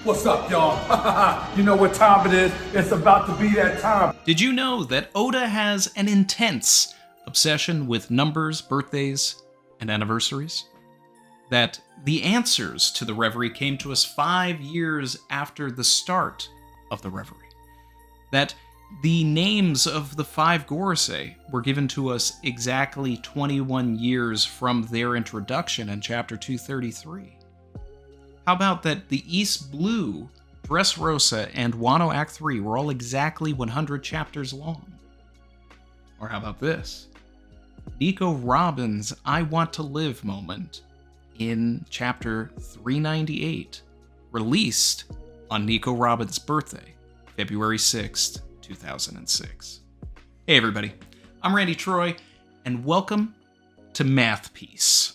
What's up, y'all? You know what time it is? It's about to be that time. Did you know that Oda has an intense obsession with numbers, birthdays, and anniversaries? That the answers to the Reverie came to us 5 years after the start of the Reverie? That the names of the 5 Gorosei were given to us exactly 21 years from their introduction in Chapter 233? How about that the East Blue, Dressrosa, and Wano Act 3 were all exactly 100 chapters long? Or how about this? Nico Robin's I Want to Live moment in Chapter 398, released on Nico Robin's birthday, February 6th, 2006. Hey everybody, I'm Randy Troy, and welcome to Math Piece.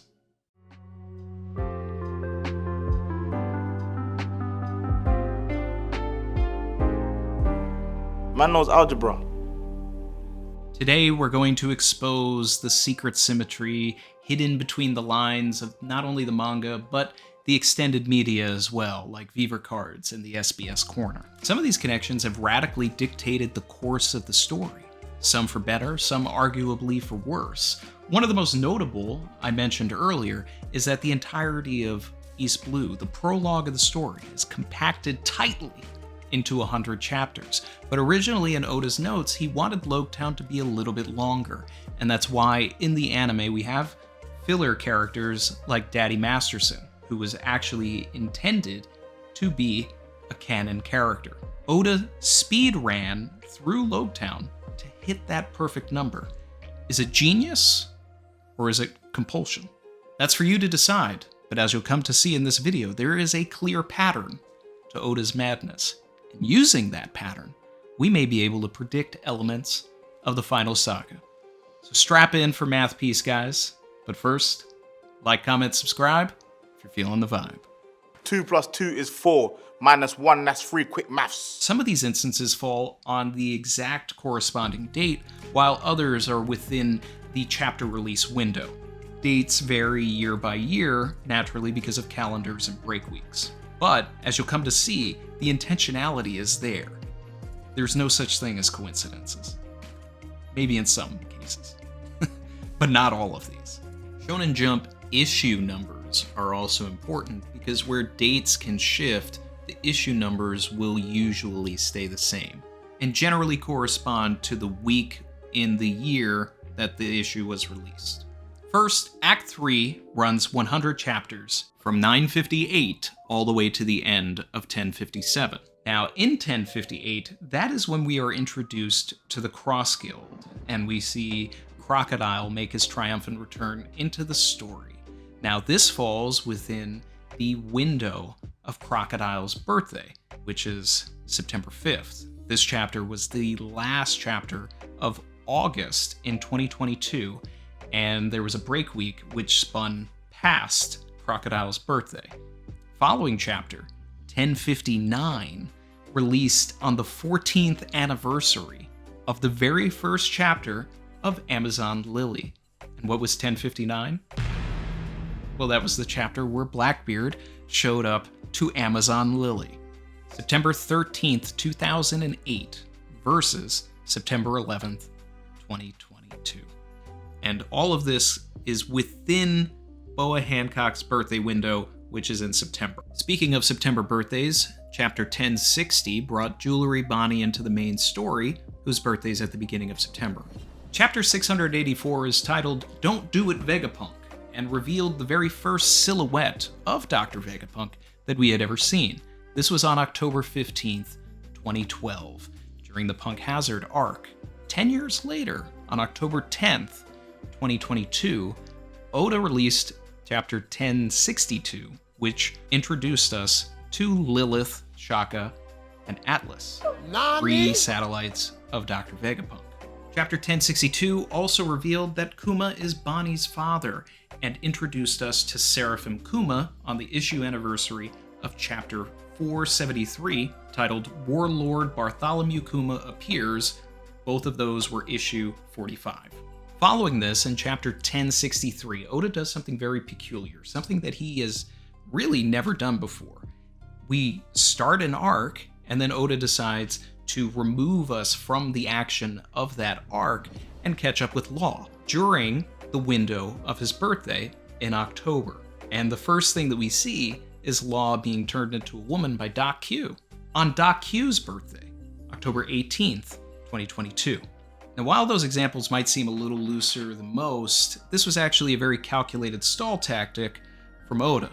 Man knows algebra. Today we're going to expose the secret symmetry hidden between the lines of not only the manga, but the extended media as well, like Viver Cards and the SBS Corner. Some of these connections have radically dictated the course of the story, some for better, some arguably for worse. One of the most notable, I mentioned earlier, is that the entirety of East Blue, the prologue of the story, is compacted tightly into 100 chapters. But originally in Oda's notes, he wanted Loguetown to be a little bit longer, and that's why in the anime we have filler characters like Daddy Masterson, who was actually intended to be a canon character. Oda speed ran through Loguetown to hit that perfect number. Is it genius, or is it compulsion? That's for you to decide, but as you'll come to see in this video, there is a clear pattern to Oda's madness. And using that pattern, we may be able to predict elements of the Final Saga. So strap in for Math Piece, guys. But first, like, comment, subscribe if you're feeling the vibe. 2 plus 2 is 4. Minus 1, that's 3. Quick maths. Some of these instances fall on the exact corresponding date, while others are within the chapter release window. Dates vary year by year, naturally because of calendars and break weeks. But, as you'll come to see, the intentionality is there. There's no such thing as coincidences. Maybe in some cases. But not all of these. Shonen Jump issue numbers are also important because where dates can shift, the issue numbers will usually stay the same, and generally correspond to the week in the year that the issue was released. First, Act 3 runs 100 chapters from 958 all the way to the end of 1057. Now, in 1058, that is when we are introduced to the Cross Guild, and we see Crocodile make his triumphant return into the story. Now, this falls within the window of Crocodile's birthday, which is September 5th. This chapter was the last chapter of August in 2022, and there was a break week which spun past Crocodile's birthday. Following chapter, 1059, released on the 14th anniversary of the very first chapter of Amazon Lily. And what was 1059? Well, that was the chapter where Blackbeard showed up to Amazon Lily. September 13th, 2008 versus September 11th, 2022. And all of this is within Boa Hancock's birthday window, which is in September. Speaking of September birthdays, Chapter 1060 brought Jewelry Bonnie into the main story, whose birthday is at the beginning of September. Chapter 684 is titled Don't Do It Vegapunk, and revealed the very first silhouette of Dr. Vegapunk that we had ever seen. This was on October 15th, 2012, during the Punk Hazard arc. 10 years later, on October 10th, 2022, Oda released Chapter 1062, which introduced us to Lilith, Shaka, and Atlas, 3 satellites of Dr. Vegapunk. Chapter 1062 also revealed that Kuma is Bonnie's father, and introduced us to Seraphim Kuma on the issue anniversary of Chapter 473, titled Warlord Bartholomew Kuma Appears. Both of those were issue 45. Following this, in Chapter 1063, Oda does something very peculiar, something that he has really never done before. We start an arc, and then Oda decides to remove us from the action of that arc and catch up with Law during the window of his birthday in October. And the first thing that we see is Law being turned into a woman by Doc Q on Doc Q's birthday, October 18th, 2022. Now, while those examples might seem a little looser than most, this was actually a very calculated stall tactic from Oda.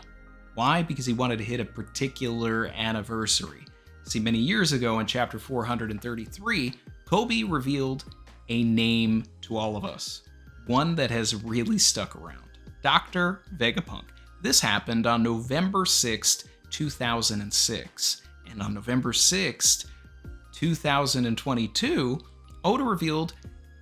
Why? Because he wanted to hit a particular anniversary. See, many years ago in chapter 433, Kobe revealed a name to all of us. One that has really stuck around. Dr. Vegapunk. This happened on November 6th, 2006. And on November 6th, 2022, Oda revealed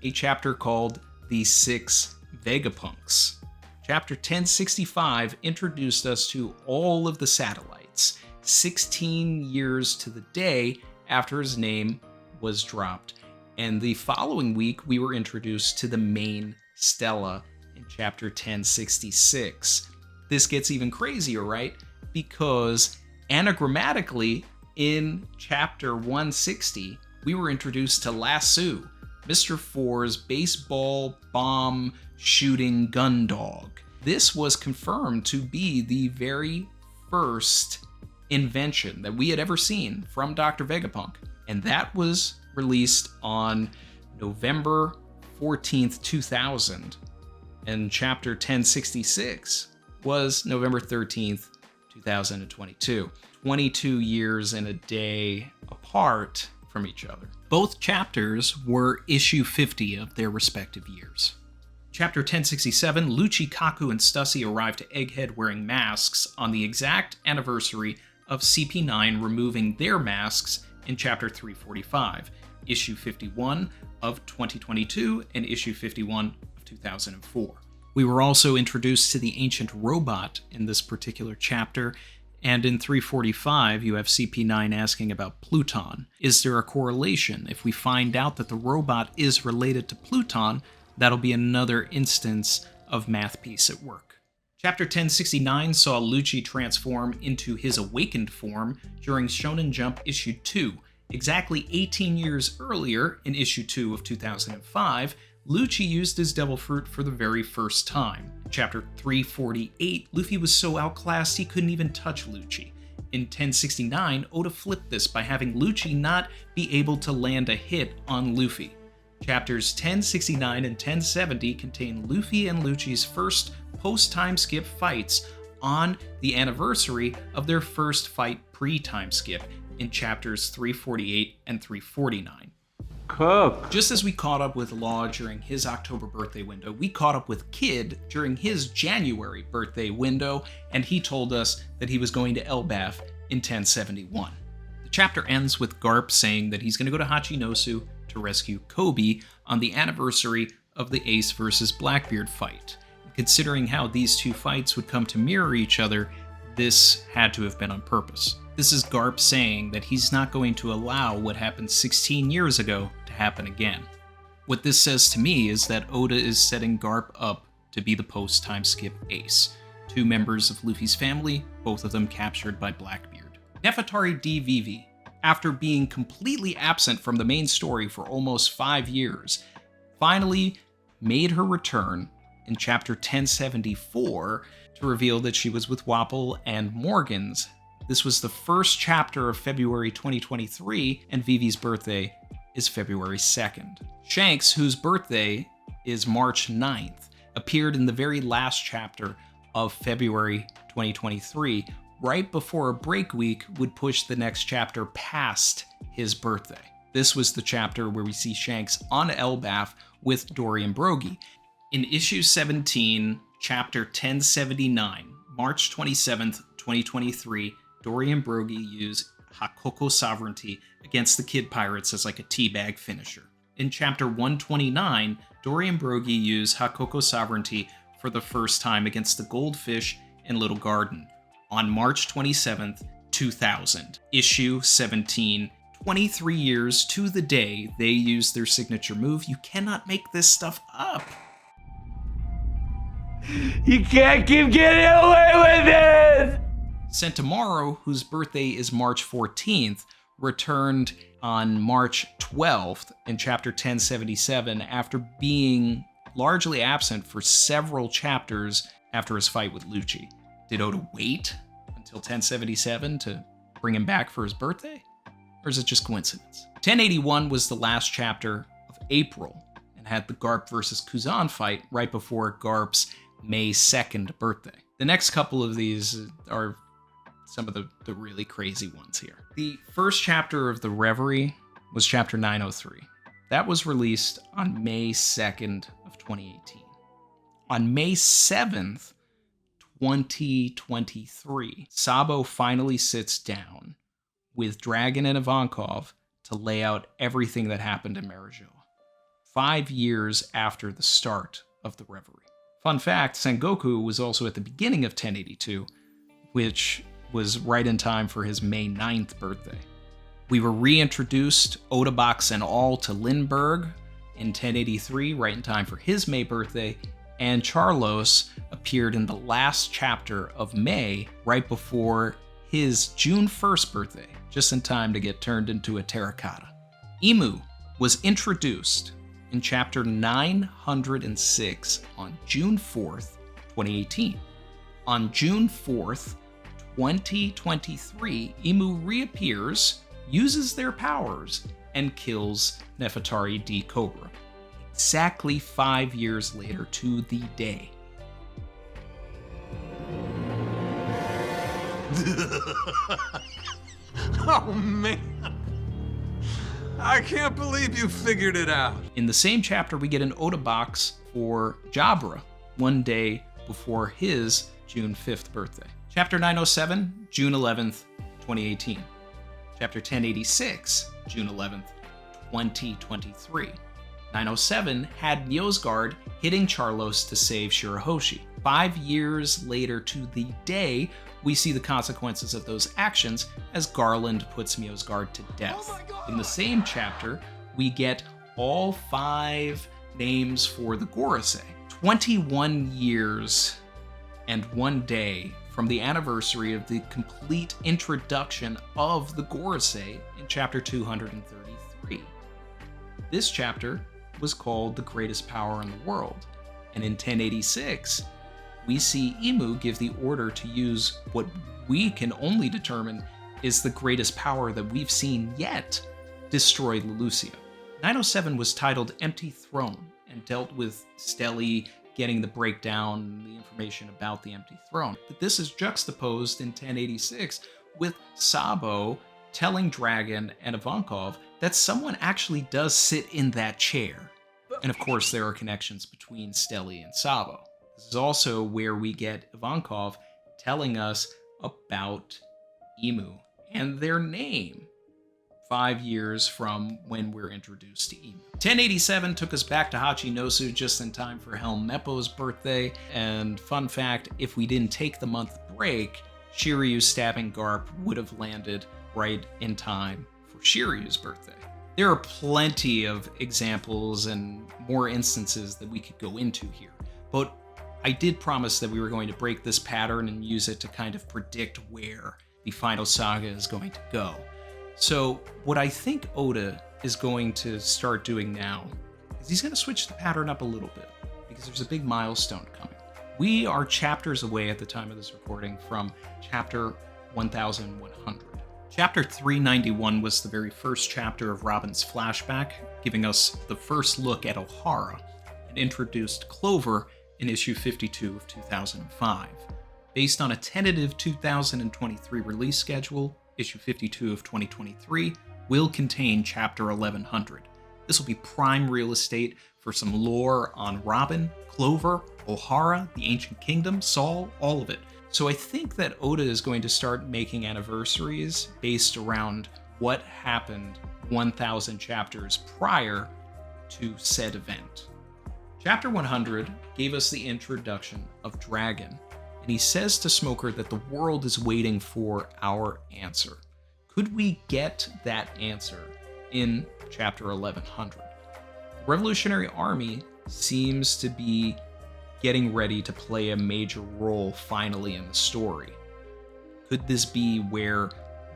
a chapter called The Six Vegapunks. Chapter 1065 introduced us to all of the satellites, 16 years to the day after his name was dropped. And the following week, we were introduced to the main Stella in chapter 1066. This gets even crazier, right? Because anagrammatically, in chapter 160, we were introduced to Lasso, Mr. Four's baseball bomb shooting gun dog. This was confirmed to be the very first invention that we had ever seen from Dr. Vegapunk. And that was released on November 14th, 2000. And chapter 1066 was November 13th, 2022. 22 years and a day apart from each other. Both chapters were issue 50 of their respective years. Chapter 1067, Lucci, Kaku, and Stussy arrived to Egghead wearing masks on the exact anniversary of CP9 removing their masks in chapter 345, issue 51 of 2022 and issue 51 of 2004. We were also introduced to the ancient robot in this particular chapter, and in 345 you have CP9 asking about Pluton. Is there a correlation? If we find out that the robot is related to Pluton, that'll be another instance of math piece at work. Chapter 1069 saw Lucci transform into his awakened form during Shonen Jump issue 2. Exactly 18 years earlier, in issue 2 of 2005, Lucci used his Devil Fruit for the very first time. Chapter 348, Luffy was so outclassed he couldn't even touch Lucci. In 1069, Oda flipped this by having Lucci not be able to land a hit on Luffy. Chapters 1069 and 1070 contain Luffy and Lucci's first post-time skip fights on the anniversary of their first fight pre-time skip in chapters 348 and 349. Cook. Just as we caught up with Law during his October birthday window, we caught up with Kid during his January birthday window, and he told us that he was going to Elbaf in 1071. The chapter ends with Garp saying that he's going to go to Hachinosu to rescue Kobe on the anniversary of the Ace versus Blackbeard fight. Considering how these two fights would come to mirror each other, this had to have been on purpose. This is Garp saying that he's not going to allow what happened 16 years ago to happen again. What this says to me is that Oda is setting Garp up to be the post-time skip Ace. Two members of Luffy's family, both of them captured by Blackbeard. Nefertari D. Vivi, after being completely absent from the main story for almost 5 years, finally made her return in chapter 1074 to reveal that she was with Wapol and Morgans. This was the first chapter of February 2023, and Vivi's birthday is February 2nd. Shanks, whose birthday is March 9th, appeared in the very last chapter of February 2023, right before a break week would push the next chapter past his birthday. This was the chapter where we see Shanks on Elbaf with Dorian Brogy. In issue 17, chapter 1079, March 27th, 2023, Dorian Brogy used Hakoko Sovereignty against the Kid Pirates as like a teabag finisher. In chapter 129, Dorian Brogy used Hakoko Sovereignty for the first time against the Goldfish in Little Garden on March 27th, 2000. Issue 17, 23 years to the day they used their signature move. You cannot make this stuff up. You can't keep getting away with it! Sentomaru, whose birthday is March 14th, returned on March 12th in chapter 1077 after being largely absent for several chapters after his fight with Lucci. Did Oda wait until 1077 to bring him back for his birthday? Or is it just coincidence? 1081 was the last chapter of April and had the Garp versus Kuzan fight right before Garp's May 2nd birthday. The next couple of these are some of the really crazy ones here. The first chapter of the Reverie was chapter 903. That was released on May 2nd of 2018. On May 7th, 2023, Sabo finally sits down with Dragon and Ivankov to lay out everything that happened in Marijoa, 5 years after the start of the Reverie. Fun fact, Sengoku was also at the beginning of 1082, which was right in time for his May 9th birthday. We were reintroduced, Oda'S and all, to Lindbergh in 1083, right in time for his May birthday, and Charlos appeared in the last chapter of May, right before his June 1st birthday, just in time to get turned into a terracotta. Imu was introduced in chapter 906 on June 4th, 2018. On June 4th, 2023, Imu reappears, uses their powers, and kills Nefertari D. Cobra. Exactly 5 years later to the day. Oh man, I can't believe you figured it out. In the same chapter, we get an Oda box for Jabra, one day before his June 5th birthday. Chapter 907, June 11th, 2018. Chapter 1086, June 11th, 2023. 907 had Mjosgard hitting Charlos to save Shirahoshi. 5 years later to the day, we see the consequences of those actions as Garland puts Mjosgard to death. In the same chapter, we get all 5 names for the Gorosei. 21 years and 1 day from the anniversary of the complete introduction of the Gorosei in chapter 233. This chapter was called The Greatest Power in the World, and in 1086, we see Imu give the order to use what we can only determine is the greatest power that we've seen yet, destroy Lelucia. 907 was titled Empty Throne and dealt with Steli getting the breakdown, the information about the Empty Throne. But this is juxtaposed in 1086 with Sabo telling Dragon and Ivankov that someone actually does sit in that chair. And of course, there are connections between Steli and Sabo. This is also where we get Ivankov telling us about Imu and their name 5 years from when we're introduced to Imu. 1087 took us back to Hachinosu just in time for Helm Meppo's birthday. And fun fact, if we didn't take the month break, Shiryu stabbing Garp would have landed right in time for Shiryu's birthday. There are plenty of examples and more instances that we could go into here, but I did promise that we were going to break this pattern and use it to kind of predict where the Final Saga is going to go. So what I think Oda is going to start doing now is he's going to switch the pattern up a little bit, because there's a big milestone coming. We are chapters away at the time of this recording from chapter 1100. Chapter 391 was the very first chapter of Robin's flashback, giving us the first look at O'Hara, and introduced Clover in issue 52 of 2005. Based on a tentative 2023 release schedule, issue 52 of 2023 will contain chapter 1100. This will be prime real estate for some lore on Robin, Clover, O'Hara, the Ancient Kingdom, Saul, all of it. So I think that Oda is going to start making anniversaries based around what happened 1,000 chapters prior to said event. Chapter 100 gave us the introduction of Dragon, and he says to Smoker that the world is waiting for our answer. Could we get that answer in chapter 1100? The Revolutionary Army seems to be getting ready to play a major role finally in the story. Could this be where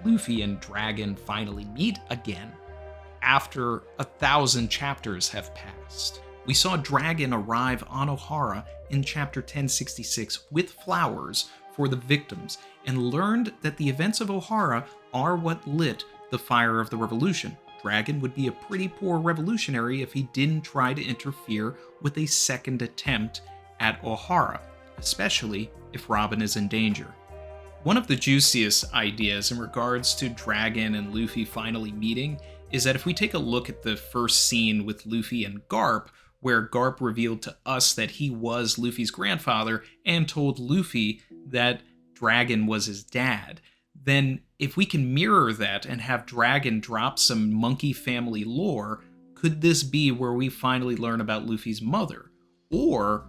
Luffy and Dragon finally meet again after 1,000 chapters have passed? We saw Dragon arrive on Ohara in chapter 1066 with flowers for the victims and learned that the events of Ohara are what lit the fire of the revolution. Dragon would be a pretty poor revolutionary if he didn't try to interfere with a second attempt at Ohara, especially if Robin is in danger. One of the juiciest ideas in regards to Dragon and Luffy finally meeting is that if we take a look at the first scene with Luffy and Garp, where Garp revealed to us that he was Luffy's grandfather and told Luffy that Dragon was his dad, then if we can mirror that and have Dragon drop some monkey family lore, could this be where we finally learn about Luffy's mother? Or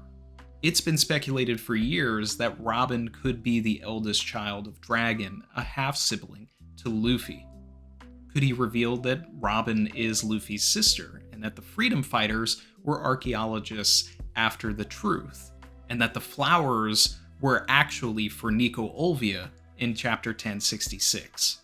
it's been speculated for years that Robin could be the eldest child of Dragon, a half-sibling to Luffy. Could he reveal that Robin is Luffy's sister, and that the Freedom Fighters were archaeologists after the truth, and that the flowers were actually for Nico Olvia in chapter 1066?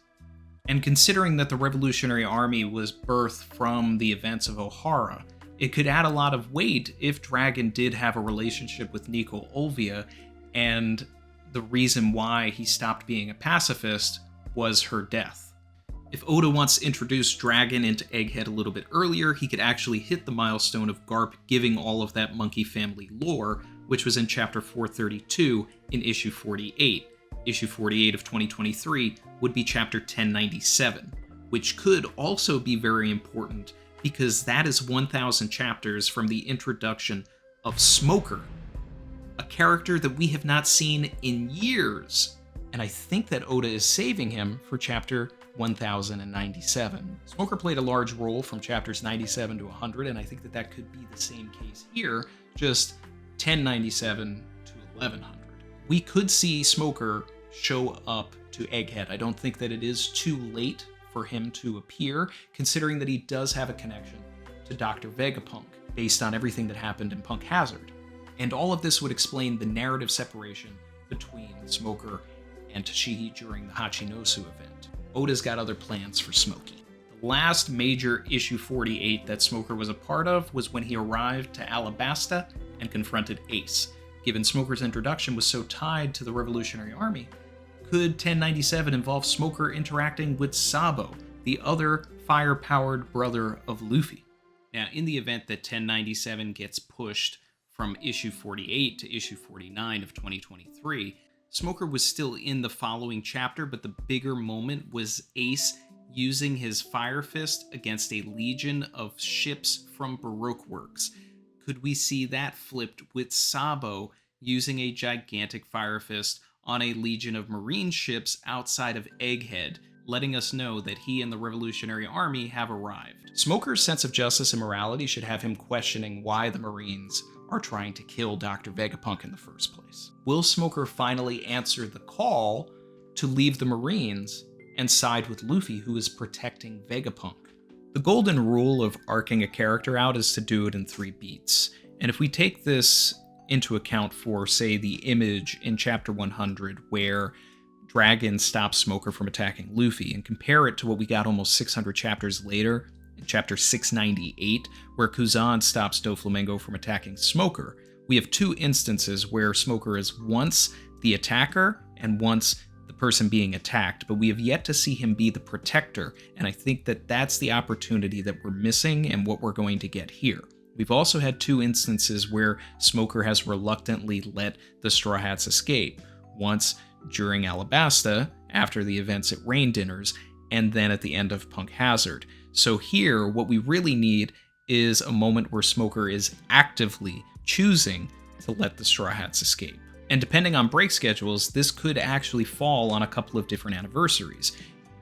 And considering that the Revolutionary Army was birthed from the events of Ohara, it could add a lot of weight if Dragon did have a relationship with Nico Olvia, and the reason why he stopped being a pacifist was her death. If Oda wants to introduce Dragon into Egghead a little bit earlier, he could actually hit the milestone of Garp giving all of that monkey family lore, which was in chapter 432 in issue 48. Issue 48 of 2023 would be chapter 1097, which could also be very important because that is 1,000 chapters from the introduction of Smoker, a character that we have not seen in years. And I think that Oda is saving him for chapter 1097. Smoker played a large role from chapters 97 to 100, and I think that that could be the same case here, just 1097 to 1100. We could see Smoker show up to Egghead. I don't think that it is too late for him to appear, considering that he does have a connection to Dr. Vegapunk, based on everything that happened in Punk Hazard. And all of this would explain the narrative separation between Smoker and Tashigi during the Hachinosu event. Oda's got other plans for Smokey. The last major issue 48 that Smoker was a part of was when he arrived to Alabasta and confronted Ace. Given Smoker's introduction was so tied to the Revolutionary Army, could 1097 involve Smoker interacting with Sabo, the other fire-powered brother of Luffy? Now, in the event that 1097 gets pushed from issue 48 to issue 49 of 2023, Smoker was still in the following chapter, but the bigger moment was Ace using his Fire Fist against a legion of ships from Baroque Works. Could we see that flipped with Sabo using a gigantic Fire Fist on a legion of marine ships outside of Egghead, letting us know that he and the Revolutionary Army have arrived? Smoker's sense of justice and morality should have him questioning why the Marines are trying to kill Dr. Vegapunk in the first place. Will Smoker finally answer the call to leave the Marines and side with Luffy, who is protecting Vegapunk? The golden rule of arcing a character out is to do it in 3 beats. And if we take this into account for, say, the image in chapter 100 where Dragon stops Smoker from attacking Luffy, and compare it to what we got almost 600 chapters later in chapter 698, where Kuzan stops Doflamingo from attacking Smoker, we have 2 instances where Smoker is once the attacker and once the person being attacked, but we have yet to see him be the protector, and I think that that's the opportunity that we're missing and what we're going to get here. We've also had 2 instances where Smoker has reluctantly let the Straw Hats escape, once during Alabasta, after the events at Rain Dinners, and then at the end of Punk Hazard. So here, what we really need is a moment where Smoker is actively choosing to let the Straw Hats escape. And depending on break schedules, this could actually fall on a couple of different anniversaries.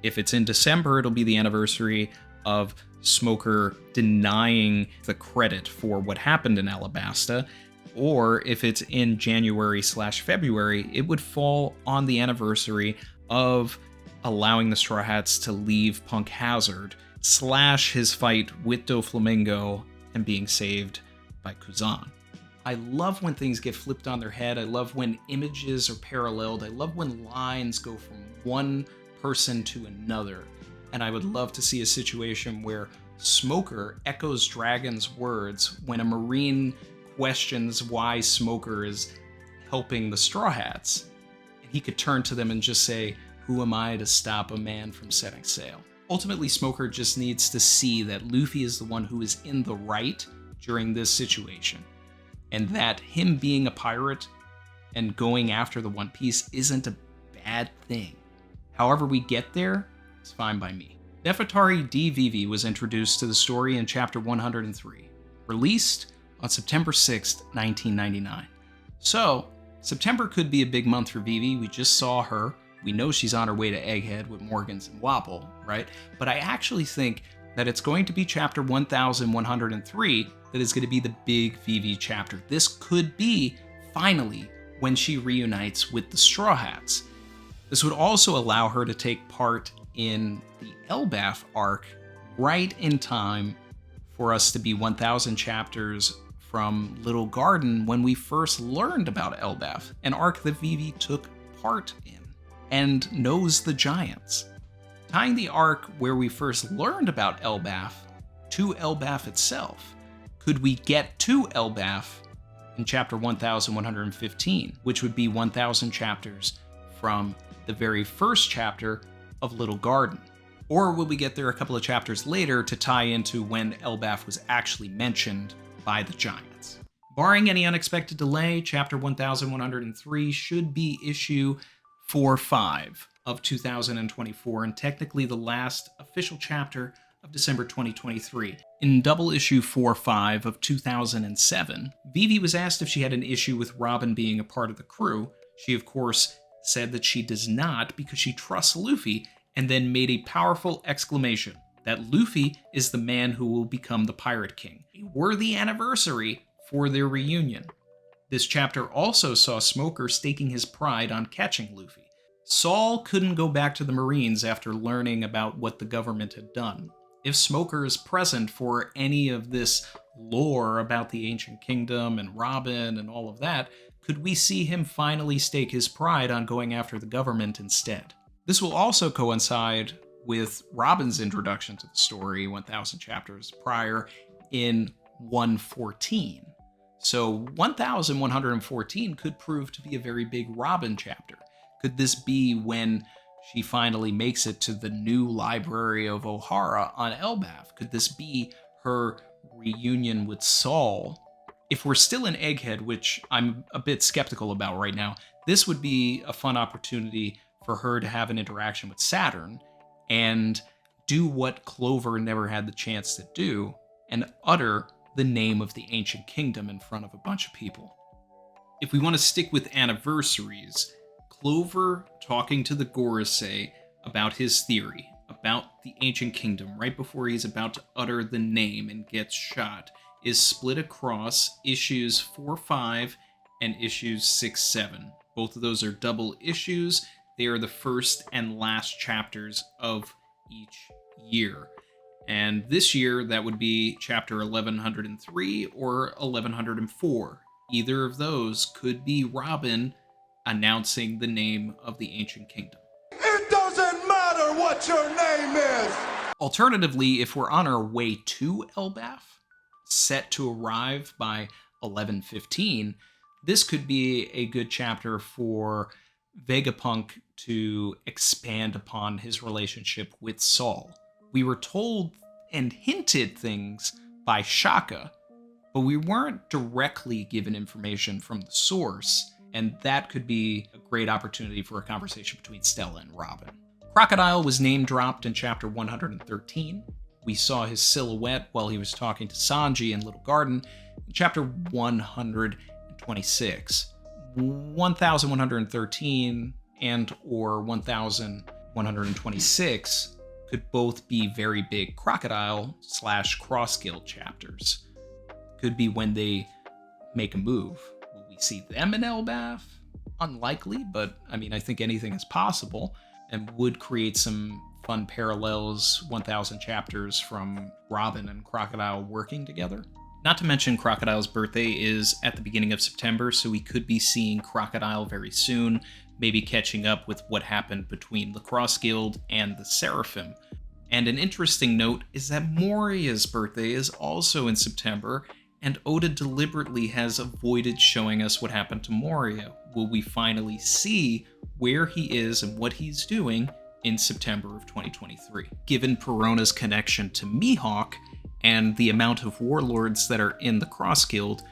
If it's in December, it'll be the anniversary of Smoker denying the credit for what happened in Alabasta, or if it's in January/February, it would fall on the anniversary of allowing the Straw Hats to leave Punk Hazard / his fight with Doflamingo and being saved by Kuzan. I love when things get flipped on their head. I love when images are paralleled. I love when lines go from one person to another. And I would love to see a situation where Smoker echoes Dragon's words when a Marine questions why Smoker is helping the Straw Hats. And he could turn to them and just say, "Who am I to stop a man from setting sail?" Ultimately, Smoker just needs to see that Luffy is the one who is in the right during this situation. And that him being a pirate and going after the One Piece isn't a bad thing. However we get there, it's fine by me. Nefertari D. Vivi was introduced to the story in chapter 103, released on September 6th, 1999. So, September could be a big month for Vivi. We just saw her. We know she's on her way to Egghead with Morgans and Wapol, right? But I actually think that it's going to be chapter 1103 that is going to be the big Vivi chapter. This could be, finally, when she reunites with the Straw Hats. This would also allow her to take part in the Elbaf arc right in time for us to be 1,000 chapters from Little Garden when we first learned about Elbaf, an arc that Vivi took part in and knows the giants. Tying the arc where we first learned about Elbaf to Elbaf itself, could we get to Elbaf in chapter 1115, which would be 1,000 chapters from the very first chapter of Little Garden? Or will we get there a couple of chapters later to tie into when Elbaf was actually mentioned by the giants? Barring any unexpected delay, chapter 1103 should be issue 4-5 of 2024, and technically the last official chapter of December 2023. In double issue 4-5 of 2007, Vivi was asked if she had an issue with Robin being a part of the crew. She, of course, said that she does not because she trusts Luffy, and then made a powerful exclamation that Luffy is the man who will become the Pirate King, a worthy anniversary for their reunion. This chapter also saw Smoker staking his pride on catching Luffy. Saul couldn't go back to the Marines after learning about what the government had done. If Smoker is present for any of this lore about the Ancient Kingdom and Robin and all of that, could we see him finally stake his pride on going after the government instead? This will also coincide with Robin's introduction to the story 1,000 chapters prior in 114. So 1114 could prove to be a very big Robin chapter. Could this be when she finally makes it to the new library of O'Hara on Elbaf? Could this be her reunion with Saul? If we're still in Egghead, which I'm a bit skeptical about right now, this would be a fun opportunity for her to have an interaction with Saturn and do what Clover never had the chance to do and utter the name of the Ancient Kingdom in front of a bunch of people. If we want to stick with anniversaries, Clover talking to the Gorosei about his theory, about the Ancient Kingdom, right before he's about to utter the name and gets shot, is split across issues 4-5 and issues 6-7. Both of those are double issues. They are the first and last chapters of each year. And this year, that would be chapter 1103 or 1104. Either of those could be Robin announcing the name of the Ancient Kingdom. It doesn't matter what your name is! Alternatively, if we're on our way to Elbaf, set to arrive by 1115, this could be a good chapter for Vegapunk to expand upon his relationship with Saul. We were told and hinted things by Shaka, but we weren't directly given information from the source, and that could be a great opportunity for a conversation between Stella and Robin. Crocodile was name-dropped in chapter 113. We saw his silhouette while he was talking to Sanji in Little Garden in chapter 126. 1113 and or 1126 could both be very big Crocodile / Cross Guild chapters. Could be when they make a move. Will we see them in Elbaf? Unlikely, but I think anything is possible, and would create some fun parallels, 1,000 chapters from Robin and Crocodile working together. Not to mention Crocodile's birthday is at the beginning of September, so we could be seeing Crocodile very soon, maybe catching up with what happened between the Cross Guild and the Seraphim. And an interesting note is that Moria's birthday is also in September, and Oda deliberately has avoided showing us what happened to Moria. Will we finally see where he is and what he's doing in September of 2023? Given Perona's connection to Mihawk and the amount of warlords that are in the Cross Guild,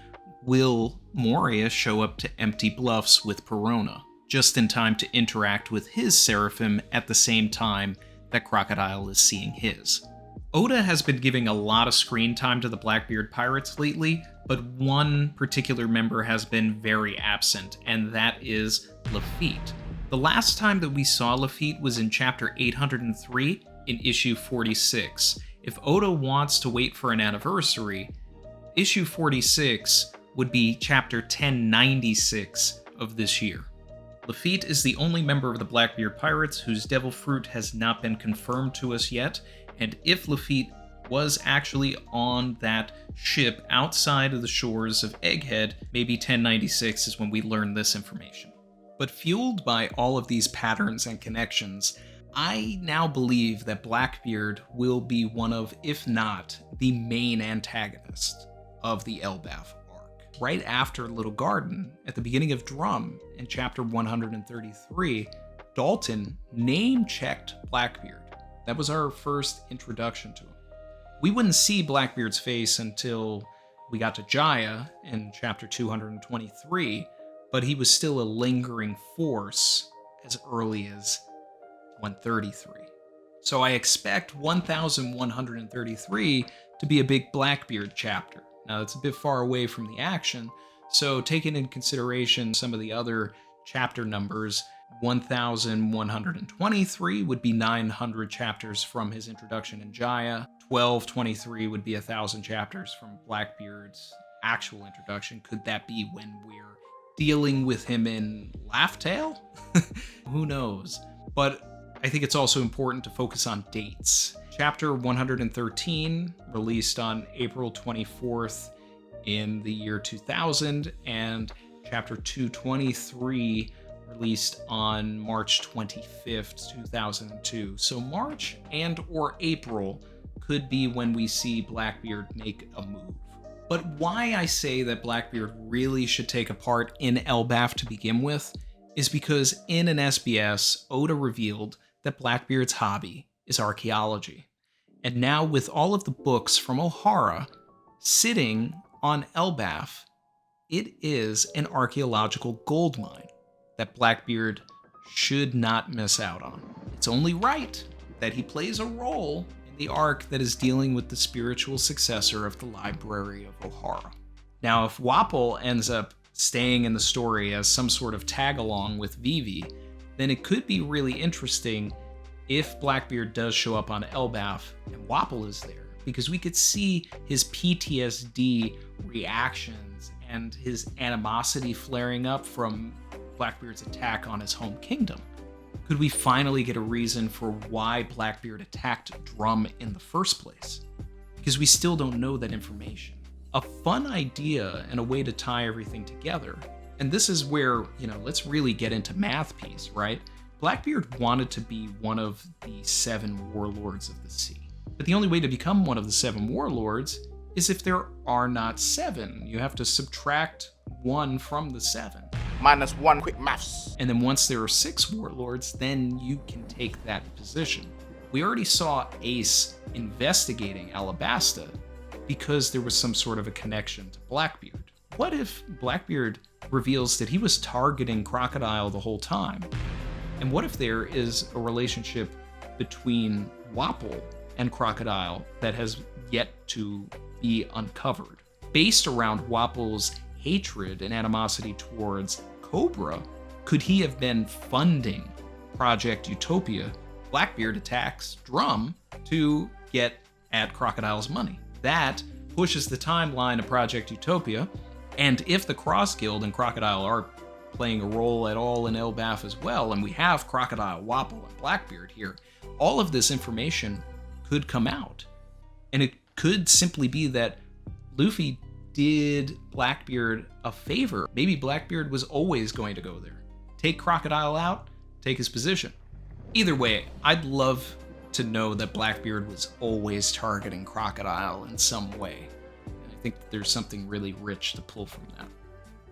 will Moria show up to Empty Bluffs with Perona, just in time to interact with his Seraphim at the same time that Crocodile is seeing his? Oda has been giving a lot of screen time to the Blackbeard pirates lately, but one particular member has been very absent, and that is Lafitte. The last time that we saw Lafitte was in chapter 803 in issue 46. If Oda wants to wait for an anniversary, issue 46 would be chapter 1096 of this year. Lafitte is the only member of the Blackbeard Pirates whose devil fruit has not been confirmed to us yet, and if Lafitte was actually on that ship outside of the shores of Egghead, maybe 1096 is when we learn this information. But fueled by all of these patterns and connections, I now believe that Blackbeard will be one of, if not, the main antagonist of the Elbaf arc. Right after Little Garden, at the beginning of Drum, in chapter 133, Dalton name-checked Blackbeard. That was our first introduction to him. We wouldn't see Blackbeard's face until we got to Jaya in chapter 223, but he was still a lingering force as early as 133. So I expect 1133 to be a big Blackbeard chapter. Now, it's a bit far away from the action, so taking into consideration some of the other chapter numbers, 1123 would be 900 chapters from his introduction in Jaya. 1223 would be 1,000 chapters from Blackbeard's actual introduction. Could that be when we're dealing with him in Laugh Tale? Who knows? But I think it's also important to focus on dates. Chapter 113, released on April 24th in the year 2000, and chapter 223, released on March 25th, 2002. So March and or April could be when we see Blackbeard make a move. But why I say that Blackbeard really should take a part in Elbaf to begin with is because in an SBS, Oda revealed that Blackbeard's hobby is archaeology. And now with all of the books from Ohara sitting on Elbaf, it is an archaeological goldmine that Blackbeard should not miss out on. It's only right that he plays a role in the arc that is dealing with the spiritual successor of the Library of Ohara. Now, if Wapol ends up staying in the story as some sort of tag-along with Vivi, then it could be really interesting if Blackbeard does show up on Elbaf and Wapol is there, because we could see his PTSD reactions and his animosity flaring up from Blackbeard's attack on his home kingdom. Could we finally get a reason for why Blackbeard attacked Drum in the first place? Because we still don't know that information. A fun idea and a way to tie everything together, and this is where, let's really get into math piece, right? Blackbeard wanted to be one of the 7 warlords of the sea. But the only way to become one of the 7 warlords is if there are not 7. You have to subtract 1 from the 7. -1, quick maths. And then once there are 6 warlords, then you can take that position. We already saw Ace investigating Alabasta because there was some sort of a connection to Blackbeard. What if Blackbeard reveals that he was targeting Crocodile the whole time? And what if there is a relationship between Wapol and Crocodile that has yet to be uncovered? Based around Wapol's hatred and animosity towards Cobra, could he have been funding Project Utopia? Blackbeard attacks Drum to get at Crocodile's money. That pushes the timeline of Project Utopia, and if the Cross Guild and Crocodile are playing a role at all in Elbaf as well, and we have Crocodile, Wapol, and Blackbeard here, all of this information could come out. And it could simply be that Luffy did Blackbeard a favor. Maybe Blackbeard was always going to go there. Take Crocodile out, take his position. Either way, I'd love to know that Blackbeard was always targeting Crocodile in some way. And I think that there's something really rich to pull from that.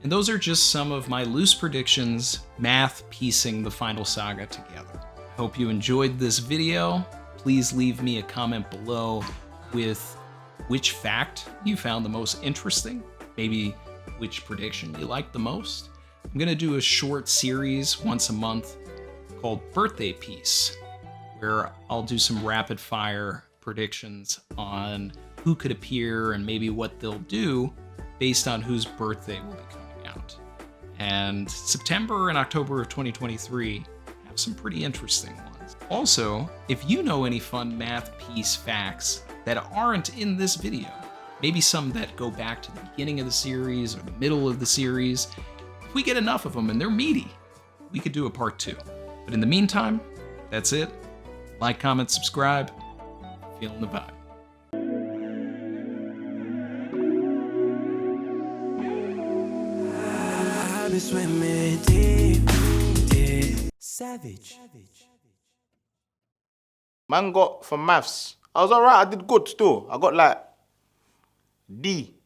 And those are just some of my loose predictions, math piecing the Final Saga together. I hope you enjoyed this video. Please leave me a comment below with which fact you found the most interesting, maybe which prediction you liked the most. I'm gonna do a short series once a month called Birthday Piece, where I'll do some rapid fire predictions on who could appear and maybe what they'll do based on whose birthday will be coming out. And September and October of 2023 have some pretty interesting ones. Also, if you know any fun math piece facts that aren't in this video, maybe some that go back to the beginning of the series or the middle of the series, if we get enough of them and they're meaty, we could do a part 2. But in the meantime, that's it. Like, comment, subscribe. Feeling the vibe. I've been swimming deep, deep. Savage. Man got for maths. I was alright, I did good still. I got like D.